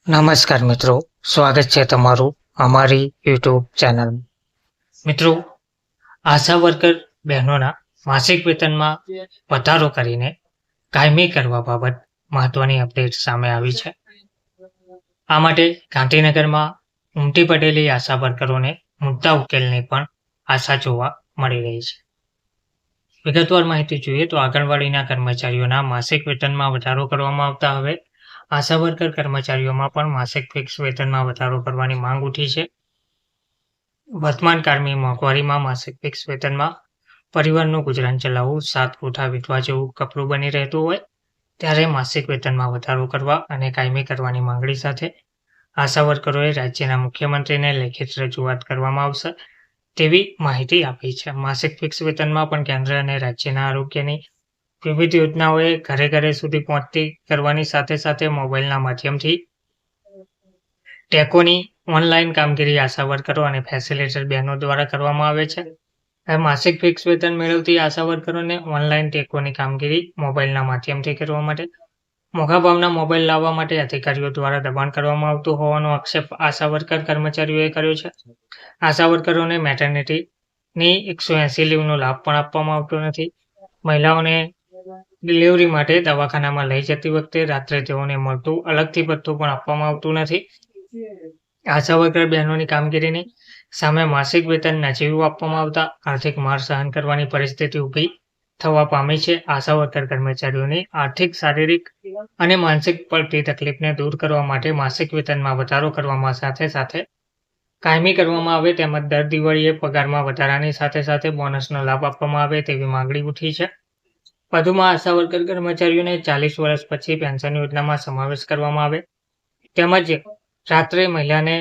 નમસ્કાર મિત્રો, સ્વાગત છે તમારું અમારી યુટ્યુબ ચેનલ. મિત્રો, આશા વર્કર બહેનોના માસિક વેતનમાં વધારો કરીને કાયમી કરવા બાબત મહત્વની અપડેટ સામે આવી છે. આ માટે ગાંધીનગરમાં ઉમટી પડેલી આશા વર્કરોને મુદ્દા ઉકેલની પણ આશા જોવા મળી રહી છે. વિગતવાર માહિતી જોઈએ તો આંગણવાડીના કર્મચારીઓના માસિક વેતનમાં વધારો કરવામાં આવતા હવે આશા વર્કર કર્મચારીઓમાં પણ માસિક ફિક્સ વેતનમાં વધારો કરવાની માંગ ઉઠી છે. વર્તમાન કાળની મોંઘવારીમાં માસિક ફિક્સ વેતનમાં પરિવારનું ગુજરાન ચલાવવું 7 કોઠા વિધવા જેવું કપરું બની રહેતું હોય ત્યારે માસિક વેતનમાં વધારો કરવા અને કાયમી કરવાની માંગણી સાથે આશા વર્કરોએ રાજ્યના મુખ્યમંત્રીને લેખિત રજૂઆત કરવામાં આવશે તેવી માહિતી આપી છે. માસિક ફિક્સ વેતનમાં પણ કેન્દ્ર અને રાજ્યના આરોગ્યની વિવિધ યોજનાઓએ ઘરે ઘરે સુધી પહોંચતી કરવાની સાથે સાથે મોબાઈલના માધ્યમથી ટેકોની ઓનલાઈન કામગીરી આશા વર્કરો અને ફેસિલિટેટર બહેનો દ્વારા કરવામાં આવે છે. હવે માસિક ફિક્સ વેતન મેળવતી આશા વર્કરોને ઓનલાઈન ટેકોની કામગીરી મોબાઈલના માધ્યમથી કરવા માટે મોંઘા ભાવના મોબાઈલ લાવવા માટે અધિકારીઓ દ્વારા દબાણ કરવામાં આવતું હોવાનો આક્ષેપ આશા વર્કર કર્મચારીઓએ કર્યો છે. આશા વર્કરોને મેટર્નિટીની 180 લીવનો લાભ પણ આપવામાં આવતો નથી. મહિલાઓને ડિલિવરી માટે દવાખાનામાં લઈ જતી વખતે રાત્રે તેઓને મળતું અલગથી ભથ્થું પણ આપવામાં આવતું નથી. આશા વર્કર બહેનોની કામગીરીની સામે માસિક વેતન નજીવું આપવામાં આવતા આર્થિક માર સહન કરવાની પરિસ્થિતિ ઊભી થવા પામી છે. આશા વર્કર કર્મચારીઓની આર્થિક, શારીરિક અને માનસિક પડતી તકલીફને દૂર કરવા માટે માસિક વેતનમાં વધારો કરવામાં સાથે સાથે કાયમી કરવામાં આવે તેમજ દર દિવાળીએ પગારમાં વધારાની સાથે સાથે બોનસનો લાભ આપવામાં આવે તેવી માંગણી ઉઠી છે. વધુમાં આશા વર્કર કર્મચારીઓને 40 વર્ષ પછી પેન્શન યોજનામાં સમાવેશ કરવામાં આવે તેમજ રાત્રે મહિલાને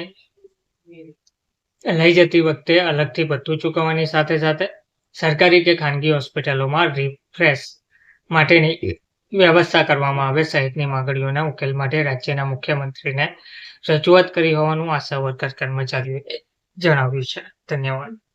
લઈ જતી વખતે અલગથી ભથ્થું ચૂકવવાની સાથે સાથે સરકારી કે ખાનગી હોસ્પિટલોમાં રિફ્રેશ માટેની વ્યવસ્થા કરવામાં આવે સહિતની માંગણીઓના ઉકેલ માટે રાજ્યના મુખ્યમંત્રીને રજૂઆત કરી હોવાનું આશા વર્કર કર્મચારીઓએ જણાવ્યું છે. ધન્યવાદ.